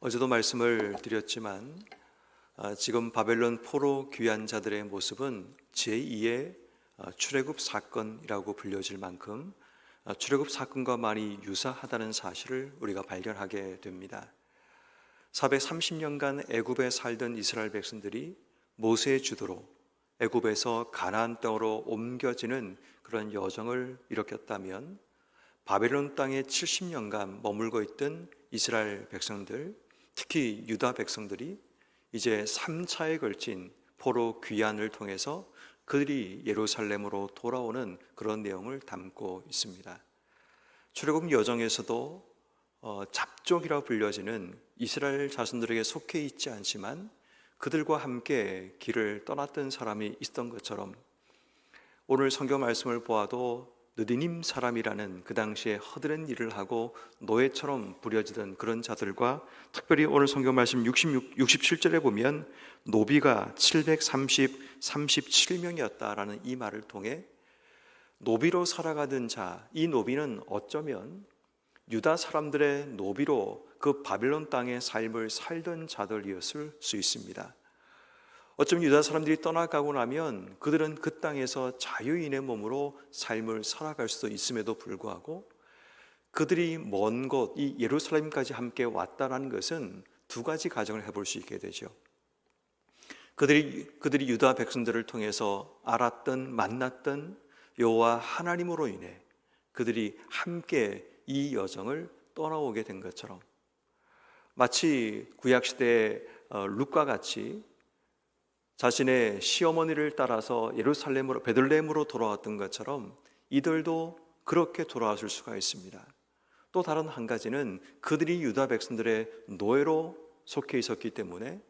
어제도 말씀을 드렸지만 지금 바벨론 포로 귀환 자들의 모습은 제2의 출애굽 사건이라고 불려질 만큼 출애굽 사건과 많이 유사하다는 사실을 우리가 발견하게 됩니다. 430년간 애굽에 살던 이스라엘 백성들이 모세의 주도로 애굽에서 가나안 땅으로 옮겨지는 그런 여정을 일으켰다면, 바벨론 땅에 70년간 머물고 있던 이스라엘 백성들, 특히 유다 백성들이 이제 3차에 걸친 포로 귀환을 통해서 그들이 예루살렘으로 돌아오는 그런 내용을 담고 있습니다. 출애굽 여정에서도 잡족이라 불려지는 이스라엘 자손들에게 속해 있지 않지만 그들과 함께 길을 떠났던 사람이 있던 것처럼, 오늘 성경 말씀을 보아도 느디님 사람이라는 그 당시에 허드렛 일을 하고 노예처럼 부려지던 그런 자들과, 특별히 오늘 성경 말씀 67절에 보면 노비가 737명이었다라는 이 말을 통해 노비로 살아가던 자, 이 노비는 어쩌면 유다 사람들의 노비로 그 바벨론 땅의 삶을 살던 자들이었을 수 있습니다. 어쩌면 유다 사람들이 떠나가고 나면 그들은 그 땅에서 자유인의 몸으로 삶을 살아갈 수도 있음에도 불구하고, 그들이 먼 곳 이 예루살렘까지 함께 왔다는 것은 두 가지 가정을 해볼 수 있게 되죠. 그들이 유다 백성들을 통해서 알았던, 만났던 여호와 하나님으로 인해 그들이 함께 이 여정을 떠나오게 된 것처럼, 마치 구약시대의 룻과 같이 자신의 시어머니를 따라서 예루살렘으로, 베들레헴으로 돌아왔던 것처럼 이들도 그렇게 돌아왔을 수가 있습니다. 또 다른 한 가지는 그들이 유다 백성들의 노예로 속해 있었기 때문에,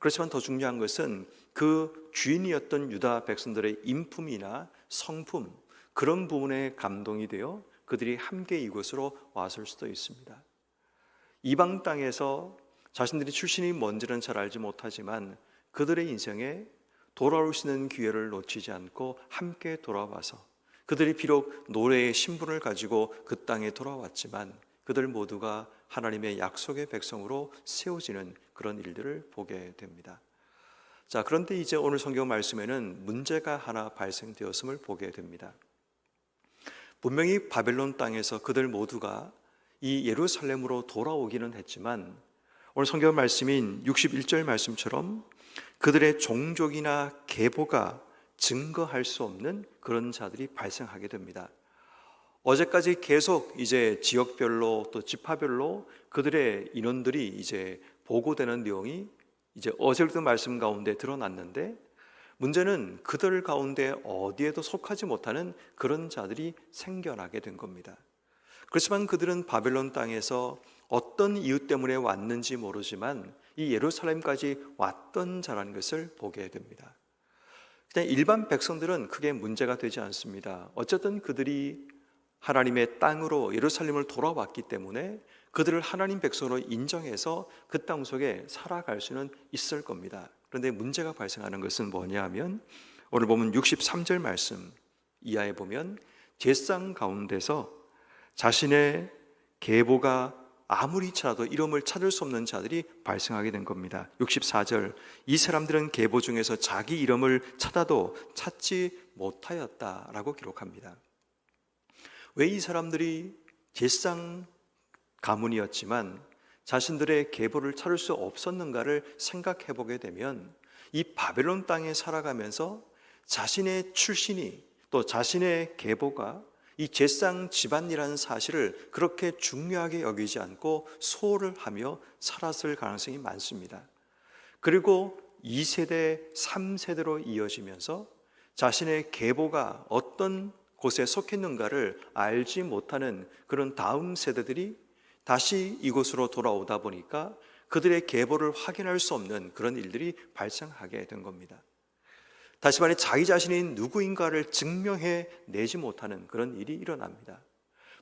그렇지만 더 중요한 것은 그 주인이었던 유다 백성들의 인품이나 성품, 그런 부분에 감동이 되어 그들이 함께 이곳으로 왔을 수도 있습니다. 이방 땅에서 자신들이 출신이 뭔지는 잘 알지 못하지만 그들의 인생에 돌아올 수 있는 기회를 놓치지 않고 함께 돌아와서, 그들이 비록 노래의 신분을 가지고 그 땅에 돌아왔지만 그들 모두가 하나님의 약속의 백성으로 세워지는 그런 일들을 보게 됩니다. 자, 그런데 이제 오늘 성경 말씀에는 문제가 하나 발생되었음을 보게 됩니다. 분명히 바벨론 땅에서 그들 모두가 이 예루살렘으로 돌아오기는 했지만, 오늘 성경 말씀인 61절 말씀처럼 그들의 종족이나 계보가 증거할 수 없는 그런 자들이 발생하게 됩니다. 어제까지 계속 이제 지역별로 또 지파별로 그들의 인원들이 이제 보고되는 내용이 이제 어제도 말씀 가운데 드러났는데, 문제는 그들 가운데 어디에도 속하지 못하는 그런 자들이 생겨나게 된 겁니다. 그렇지만 그들은 바벨론 땅에서 어떤 이유 때문에 왔는지 모르지만 이 예루살렘까지 왔던 자라는 것을 보게 됩니다. 그냥 일반 백성들은 크게 문제가 되지 않습니다. 어쨌든 그들이 하나님의 땅으로 예루살렘을 돌아왔기 때문에 그들을 하나님 백성으로 인정해서 그 땅 속에 살아갈 수는 있을 겁니다. 그런데 문제가 발생하는 것은 뭐냐 하면, 오늘 보면 63절 말씀 이하에 보면 제상 가운데서 자신의 계보가 아무리 찾아도 이름을 찾을 수 없는 자들이 발생하게 된 겁니다. 64절, 이 사람들은 계보 중에서 자기 이름을 찾아도 찾지 못하였다라고 기록합니다. 왜 이 사람들이 제상 가문이었지만 자신들의 계보를 찾을 수 없었는가를 생각해 보게 되면, 이 바벨론 땅에 살아가면서 자신의 출신이, 또 자신의 계보가 이 제상 집안이라는 사실을 그렇게 중요하게 여기지 않고 소홀을 하며 살았을 가능성이 많습니다. 그리고 2세대, 3세대로 이어지면서 자신의 계보가 어떤 곳에 속했는가를 알지 못하는 그런 다음 세대들이 다시 이곳으로 돌아오다 보니까 그들의 계보를 확인할 수 없는 그런 일들이 발생하게 된 겁니다. 다시 말해 자기 자신이 누구인가를 증명해 내지 못하는 그런 일이 일어납니다.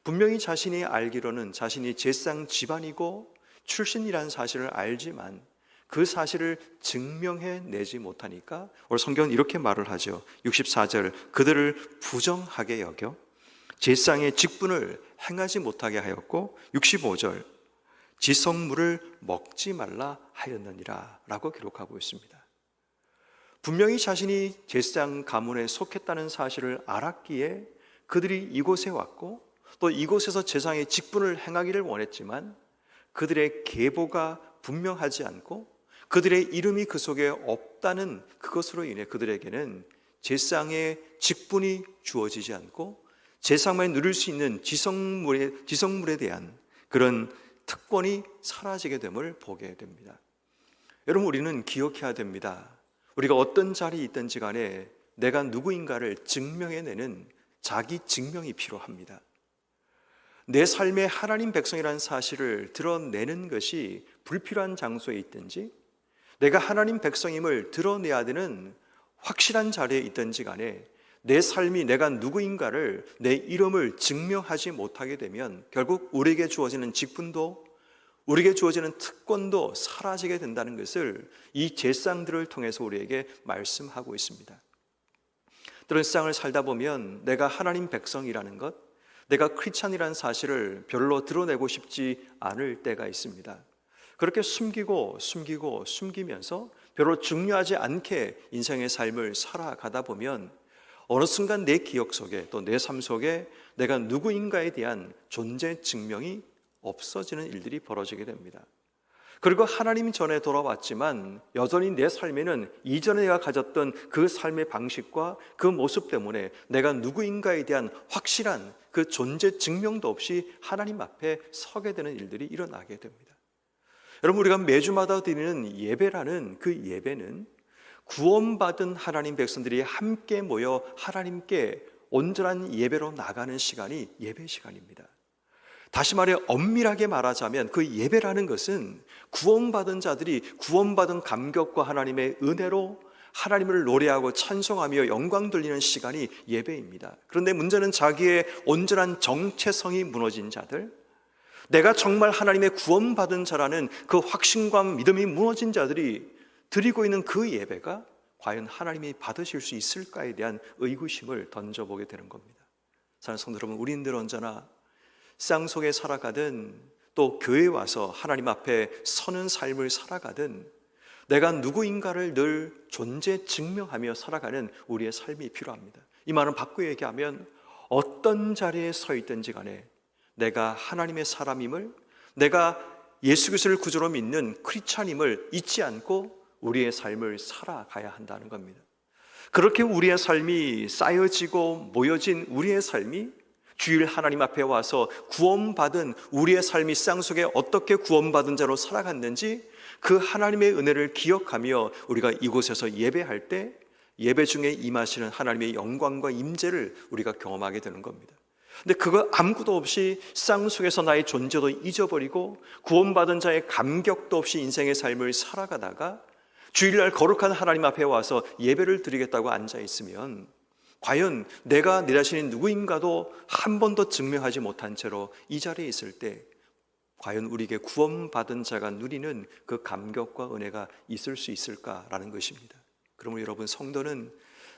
분명히 자신이 알기로는 자신이 제상 집안이고 출신이라는 사실을 알지만 그 사실을 증명해 내지 못하니까 오늘 성경은 이렇게 말을 하죠. 64절, 그들을 부정하게 여겨 제상의 직분을 행하지 못하게 하였고, 65절, 지성물을 먹지 말라 하였느니라 라고 기록하고 있습니다. 분명히 자신이 제사장 가문에 속했다는 사실을 알았기에 그들이 이곳에 왔고 또 이곳에서 제사장의 직분을 행하기를 원했지만 그들의 계보가 분명하지 않고 그들의 이름이 그 속에 없다는 그것으로 인해 그들에게는 제사장의 직분이 주어지지 않고 제사장만 누릴 수 있는 지성물에 대한 그런 특권이 사라지게 됨을 보게 됩니다. 여러분, 우리는 기억해야 됩니다. 우리가 어떤 자리에 있든지 간에 내가 누구인가를 증명해내는 자기 증명이 필요합니다. 내 삶의 하나님 백성이라는 사실을 드러내는 것이 불필요한 장소에 있든지 내가 하나님 백성임을 드러내야 되는 확실한 자리에 있든지 간에 내 삶이 내가 누구인가를, 내 이름을 증명하지 못하게 되면 결국 우리에게 주어지는 직분도 우리에게 주어지는 특권도 사라지게 된다는 것을 이 제사장들을 통해서 우리에게 말씀하고 있습니다. 때론 세상을 살다 보면 내가 하나님 백성이라는 것, 내가 크리스찬이라는 사실을 별로 드러내고 싶지 않을 때가 있습니다. 그렇게 숨기면서 별로 중요하지 않게 인생의 삶을 살아가다 보면 어느 순간 내 기억 속에 또 내 삶 속에 내가 누구인가에 대한 존재 증명이 없어지는 일들이 벌어지게 됩니다. 그리고 하나님 전에 돌아왔지만 여전히 내 삶에는 이전에 내가 가졌던 그 삶의 방식과 그 모습 때문에 내가 누구인가에 대한 확실한 그 존재 증명도 없이 하나님 앞에 서게 되는 일들이 일어나게 됩니다. 여러분, 우리가 매주마다 드리는 예배라는 그 예배는 구원받은 하나님 백성들이 함께 모여 하나님께 온전한 예배로 나가는 시간이 예배 시간입니다. 다시 말해 엄밀하게 말하자면 그 예배라는 것은 구원받은 자들이 구원받은 감격과 하나님의 은혜로 하나님을 노래하고 찬송하며 영광 돌리는 시간이 예배입니다. 그런데 문제는 자기의 온전한 정체성이 무너진 자들, 내가 정말 하나님의 구원받은 자라는 그 확신과 믿음이 무너진 자들이 드리고 있는 그 예배가 과연 하나님이 받으실 수 있을까에 대한 의구심을 던져보게 되는 겁니다. 사랑하는 성도 여러분, 우리들 언제나 쌍 속에 살아가든 또 교회에 와서 하나님 앞에 서는 삶을 살아가든 내가 누구인가를 늘 존재 증명하며 살아가는 우리의 삶이 필요합니다. 이 말은 바꾸어 얘기하면 어떤 자리에 서 있든지 간에 내가 하나님의 사람임을, 내가 예수 그리스도를 구주로 믿는 크리스찬임을 잊지 않고 우리의 삶을 살아가야 한다는 겁니다. 그렇게 우리의 삶이 쌓여지고 모여진 우리의 삶이 주일 하나님 앞에 와서 구원받은 우리의 삶이 쌍 속에 어떻게 구원받은 자로 살아갔는지 그 하나님의 은혜를 기억하며 우리가 이곳에서 예배할 때 예배 중에 임하시는 하나님의 영광과 임재를 우리가 경험하게 되는 겁니다. 근데 그거 아무것도 없이 쌍 속에서 나의 존재도 잊어버리고 구원받은 자의 감격도 없이 인생의 삶을 살아가다가 주일날 거룩한 하나님 앞에 와서 예배를 드리겠다고 앉아있으면 과연 내가 내 자신이 누구인가도 한 번도 증명하지 못한 채로 이 자리에 있을 때 과연 우리에게 구원받은 자가 누리는 그 감격과 은혜가 있을 수 있을까라는 것입니다. 그러므로 여러분, 성도는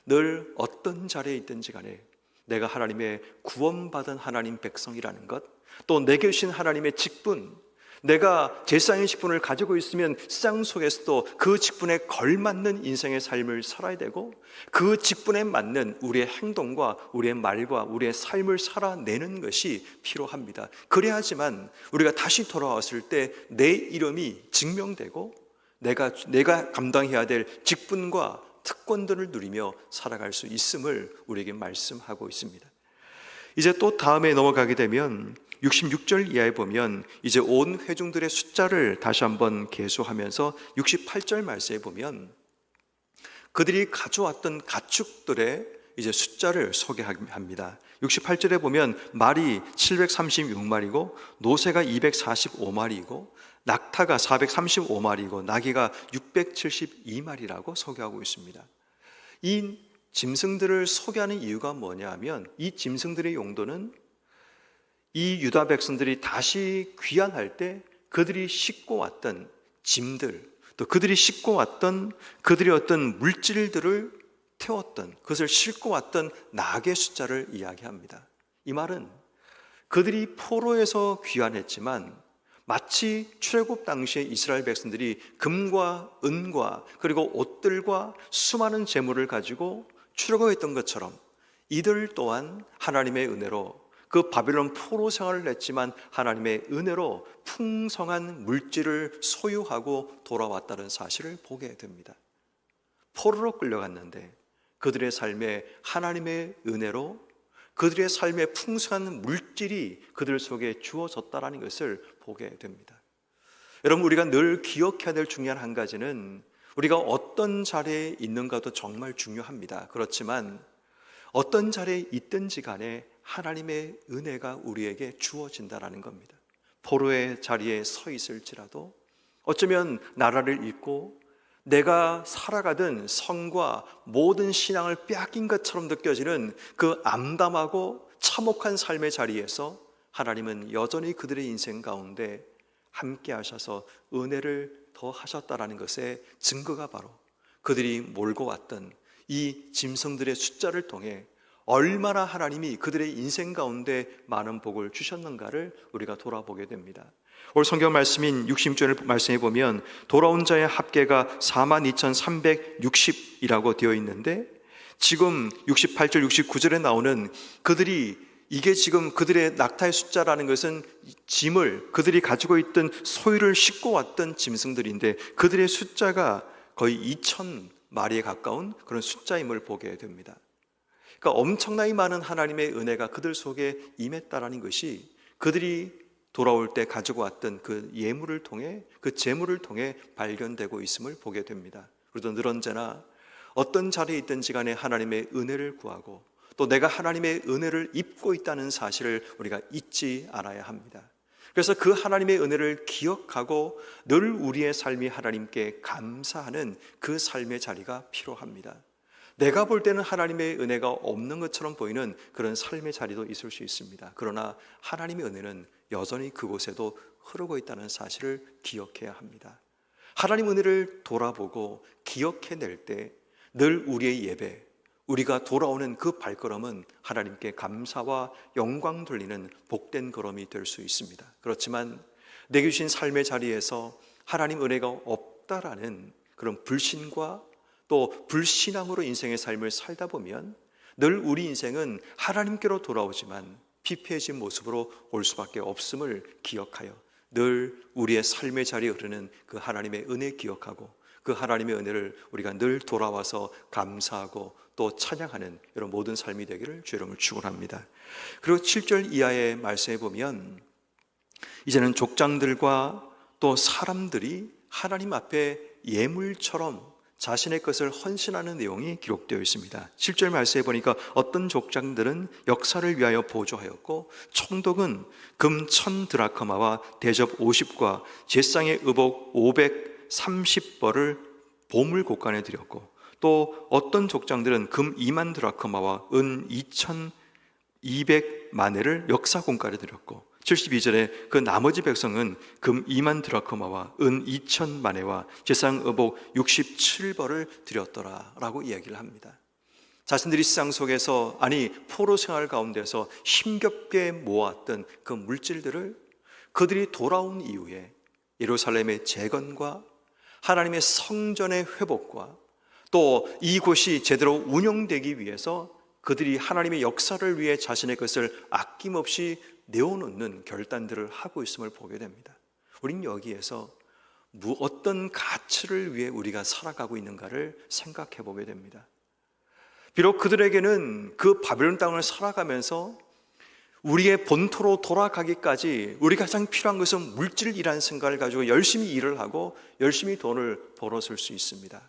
늘 어떤 자리에 있든지 간에 내가 하나님의 구원받은 하나님 백성이라는 것, 또 내게 주신 하나님의 직분, 내가 제사장의 직분을 가지고 있으면 쌍 속에서도 그 직분에 걸맞는 인생의 삶을 살아야 되고 그 직분에 맞는 우리의 행동과 우리의 말과 우리의 삶을 살아내는 것이 필요합니다. 그래야지만 우리가 다시 돌아왔을 때 내 이름이 증명되고 내가 감당해야 될 직분과 특권들을 누리며 살아갈 수 있음을 우리에게 말씀하고 있습니다. 이제 또 다음에 넘어가게 되면 66절 이하에 보면 이제 온 회중들의 숫자를 다시 한번 계수하면서 68절 말씀에 보면 그들이 가져왔던 가축들의 이제 숫자를 소개합니다. 68절에 보면 말이 736마리고 노새가 245마리이고 낙타가 435마리이고 나귀가 672마리라고 소개하고 있습니다. 이 짐승들을 소개하는 이유가 뭐냐 하면 이 짐승들의 용도는 이 유다 백성들이 다시 귀환할 때 그들이 싣고 왔던 짐들, 또 그들이 싣고 왔던 그들의 어떤 물질들을 태웠던, 그것을 싣고 왔던 낙의 숫자를 이야기합니다. 이 말은 그들이 포로에서 귀환했지만 마치 출애굽 당시에 이스라엘 백성들이 금과 은과 그리고 옷들과 수많은 재물을 가지고 출애굽했던 것처럼 이들 또한 하나님의 은혜로 그 바벨론 포로 생활을 했지만 하나님의 은혜로 풍성한 물질을 소유하고 돌아왔다는 사실을 보게 됩니다. 포로로 끌려갔는데 그들의 삶에 하나님의 은혜로 그들의 삶의 풍성한 물질이 그들 속에 주어졌다는 것을 보게 됩니다. 여러분, 우리가 늘 기억해야 될 중요한 한 가지는 우리가 어떤 자리에 있는가도 정말 중요합니다. 그렇지만 어떤 자리에 있든지 간에 하나님의 은혜가 우리에게 주어진다는 겁니다. 포로의 자리에 서 있을지라도 어쩌면 나라를 잃고 내가 살아가던 성과 모든 신앙을 빼앗긴 것처럼 느껴지는 그 암담하고 참혹한 삶의 자리에서 하나님은 여전히 그들의 인생 가운데 함께 하셔서 은혜를 더하셨다는 것의 증거가 바로 그들이 몰고 왔던 이 짐승들의 숫자를 통해 얼마나 하나님이 그들의 인생 가운데 많은 복을 주셨는가를 우리가 돌아보게 됩니다. 오늘 성경 말씀인 66절 말씀해 보면 돌아온 자의 합계가 42,360이라고 되어 있는데 지금 68절, 69절에 나오는 그들이 이게 지금 그들의 낙타의 숫자라는 것은 짐을 그들이 가지고 있던 소유를 싣고 왔던 짐승들인데 그들의 숫자가 거의 2,000마리에 가까운 그런 숫자임을 보게 됩니다. 그러니까 엄청나게 많은 하나님의 은혜가 그들 속에 임했다라는 것이 그들이 돌아올 때 가지고 왔던 그 예물을 통해 그 재물을 통해 발견되고 있음을 보게 됩니다. 우리도 늘 언제나 어떤 자리에 있든지 간에 하나님의 은혜를 구하고 또 내가 하나님의 은혜를 입고 있다는 사실을 우리가 잊지 않아야 합니다. 그래서 그 하나님의 은혜를 기억하고 늘 우리의 삶이 하나님께 감사하는 그 삶의 자리가 필요합니다. 내가 볼 때는 하나님의 은혜가 없는 것처럼 보이는 그런 삶의 자리도 있을 수 있습니다. 그러나 하나님의 은혜는 여전히 그곳에도 흐르고 있다는 사실을 기억해야 합니다. 하나님 은혜를 돌아보고 기억해낼 때 늘 우리의 예배, 우리가 돌아오는 그 발걸음은 하나님께 감사와 영광 돌리는 복된 걸음이 될 수 있습니다. 그렇지만 내게 주신 삶의 자리에서 하나님 은혜가 없다라는 그런 불신과 또 불신앙으로 인생의 삶을 살다 보면 늘 우리 인생은 하나님께로 돌아오지만 피폐해진 모습으로 올 수밖에 없음을 기억하여 늘 우리의 삶의 자리에 흐르는 그 하나님의 은혜 기억하고 그 하나님의 은혜를 우리가 늘 돌아와서 감사하고 또 찬양하는 이런 모든 삶이 되기를 주의 이름으로 축원합니다. 그리고 7절 이하의 말씀에 보면 이제는 족장들과 또 사람들이 하나님 앞에 예물처럼 자신의 것을 헌신하는 내용이 기록되어 있습니다. 7절 말씀에 보니까 어떤 족장들은 역사를 위하여 보조하였고 총독은 금 1000드라크마와 대접 50과 제상의 의복 530벌을 보물 곳간에 드렸고 또 어떤 족장들은 금 2만 드라크마와 은 2200마네를 역사 공가에 드렸고 72절에 그 나머지 백성은 금 2만 드라크마와 은 2000마네와 제상 의복 67벌을 드렸더라 라고 이야기를 합니다. 자신들이 세상 속에서 포로 생활 가운데서 힘겹게 모았던 그 물질들을 그들이 돌아온 이후에 예루살렘의 재건과 하나님의 성전의 회복과 또 이곳이 제대로 운영되기 위해서 그들이 하나님의 역사를 위해 자신의 것을 아낌없이 내어놓는 결단들을 하고 있음을 보게 됩니다. 우린 여기에서 어떤 가치를 위해 우리가 살아가고 있는가를 생각해 보게 됩니다. 비록 그들에게는 그 바벨론 땅을 살아가면서 우리의 본토로 돌아가기까지 우리가 가장 필요한 것은 물질이라는 생각을 가지고 열심히 일을 하고 열심히 돈을 벌었을 수 있습니다.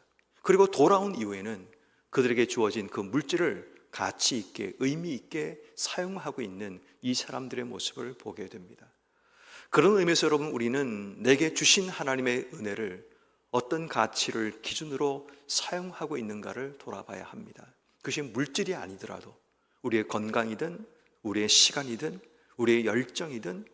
그리고 돌아온 이후에는 그들에게 주어진 그 물질을 가치 있게 의미 있게 사용하고 있는 이 사람들의 모습을 보게 됩니다. 그런 의미에서 여러분, 우리는 내게 주신 하나님의 은혜를 어떤 가치를 기준으로 사용하고 있는가를 돌아봐야 합니다. 그것이 물질이 아니더라도 우리의 건강이든 우리의 시간이든 우리의 열정이든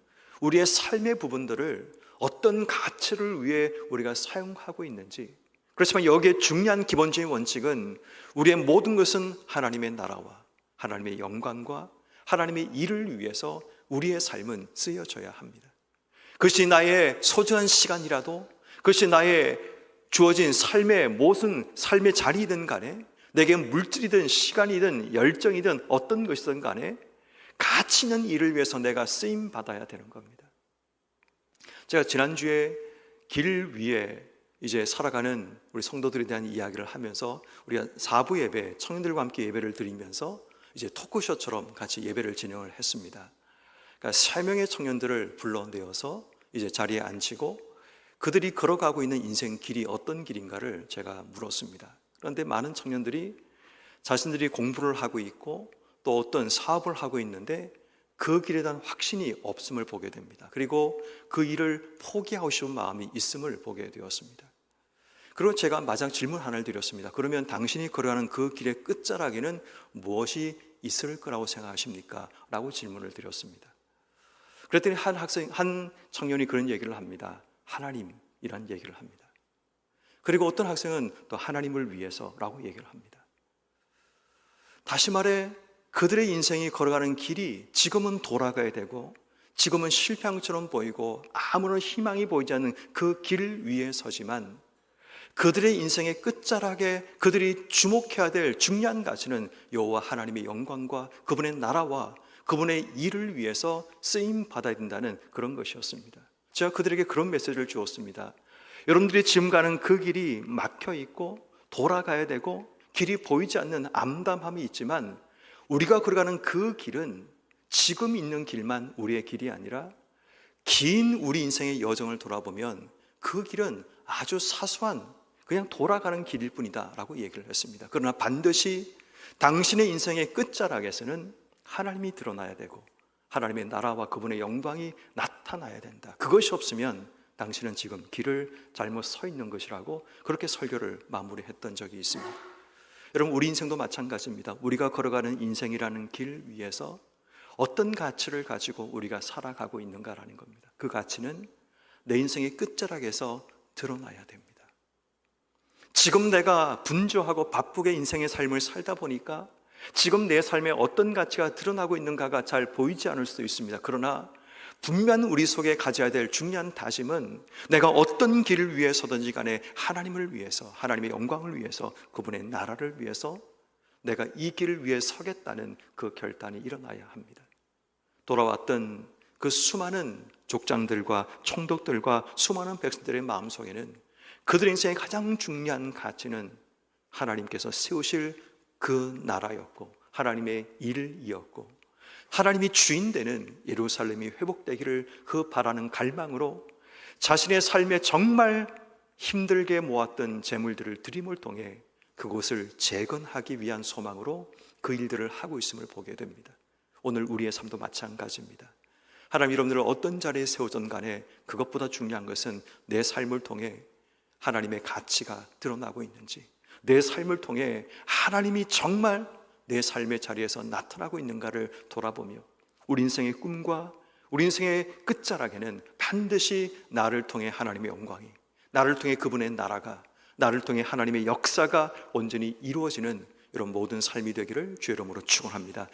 우리의 삶의 부분들을 어떤 가치를 위해 우리가 사용하고 있는지, 그렇지만 여기에 중요한 기본적인 원칙은 우리의 모든 것은 하나님의 나라와 하나님의 영광과 하나님의 일을 위해서 우리의 삶은 쓰여져야 합니다. 그것이 나의 소중한 시간이라도, 그것이 나의 주어진 삶의 무슨 삶의 자리이든 간에, 내게 물질이든 시간이든 열정이든 어떤 것이든 간에 가치 있는 일을 위해서 내가 쓰임 받아야 되는 겁니다. 제가 지난주에 길 위에 이제 살아가는 우리 성도들에 대한 이야기를 하면서 우리가 4부 예배, 청년들과 함께 예배를 드리면서 이제 토크쇼처럼 같이 예배를 진행을 했습니다. 그러니까 3명의 청년들을 불러내어서 이제 자리에 앉히고 그들이 걸어가고 있는 인생 길이 어떤 길인가를 제가 물었습니다. 그런데 많은 청년들이 자신들이 공부를 하고 있고 또 어떤 사업을 하고 있는데 그 길에 대한 확신이 없음을 보게 됩니다. 그리고 그 일을 포기하고 싶은 마음이 있음을 보게 되었습니다. 그리고 제가 마지막 질문 하나를 드렸습니다. 그러면 당신이 걸어가는 그 길의 끝자락에는 무엇이 있을 거라고 생각하십니까? 라고 질문을 드렸습니다. 그랬더니 한 청년이 그런 얘기를 합니다. 하나님이란 얘기를 합니다. 그리고 어떤 학생은 또 하나님을 위해서라고 얘기를 합니다. 다시 말해 그들의 인생이 걸어가는 길이 지금은 돌아가야 되고 지금은 실패처럼 보이고 아무런 희망이 보이지 않는 그 길 위에 서지만 그들의 인생의 끝자락에 그들이 주목해야 될 중요한 가치는 여호와 하나님의 영광과 그분의 나라와 그분의 일을 위해서 쓰임 받아야 된다는 그런 것이었습니다. 제가 그들에게 그런 메시지를 주었습니다. 여러분들이 지금 가는 그 길이 막혀 있고 돌아가야 되고 길이 보이지 않는 암담함이 있지만 우리가 걸어가는 그 길은 지금 있는 길만 우리의 길이 아니라 긴 우리 인생의 여정을 돌아보면 그 길은 아주 사소한 그냥 돌아가는 길일 뿐이다 라고 얘기를 했습니다. 그러나 반드시 당신의 인생의 끝자락에서는 하나님이 드러나야 되고 하나님의 나라와 그분의 영광이 나타나야 된다. 그것이 없으면 당신은 지금 길을 잘못 서 있는 것이라고 그렇게 설교를 마무리했던 적이 있습니다. 여러분, 우리 인생도 마찬가지입니다. 우리가 걸어가는 인생이라는 길 위에서 어떤 가치를 가지고 우리가 살아가고 있는가라는 겁니다. 그 가치는 내 인생의 끝자락에서 드러나야 됩니다. 지금 내가 분주하고 바쁘게 인생의 삶을 살다 보니까 지금 내 삶에 어떤 가치가 드러나고 있는가가 잘 보이지 않을 수도 있습니다. 그러나 분명 우리 속에 가져야 될 중요한 다짐은 내가 어떤 길을 위해서든지 간에 하나님을 위해서, 하나님의 영광을 위해서, 그분의 나라를 위해서 내가 이 길을 위해 서겠다는 그 결단이 일어나야 합니다. 돌아왔던 그 수많은 족장들과 총독들과 수많은 백성들의 마음속에는 그들의 인생의 가장 중요한 가치는 하나님께서 세우실 그 나라였고 하나님의 일이었고 하나님이 주인 되는 예루살렘이 회복되기를 그 바라는 갈망으로 자신의 삶에 정말 힘들게 모았던 재물들을 드림을 통해 그곳을 재건하기 위한 소망으로 그 일들을 하고 있음을 보게 됩니다. 오늘 우리의 삶도 마찬가지입니다. 하나님, 여러분들을 어떤 자리에 세우든 간에 그것보다 중요한 것은 내 삶을 통해 하나님의 가치가 드러나고 있는지, 내 삶을 통해 하나님이 정말 내 삶의 자리에서 나타나고 있는가를 돌아보며 우리 인생의 꿈과 우리 인생의 끝자락에는 반드시 나를 통해 하나님의 영광이, 나를 통해 그분의 나라가, 나를 통해 하나님의 역사가 온전히 이루어지는 이런 모든 삶이 되기를 주의 이름으로 축원합니다.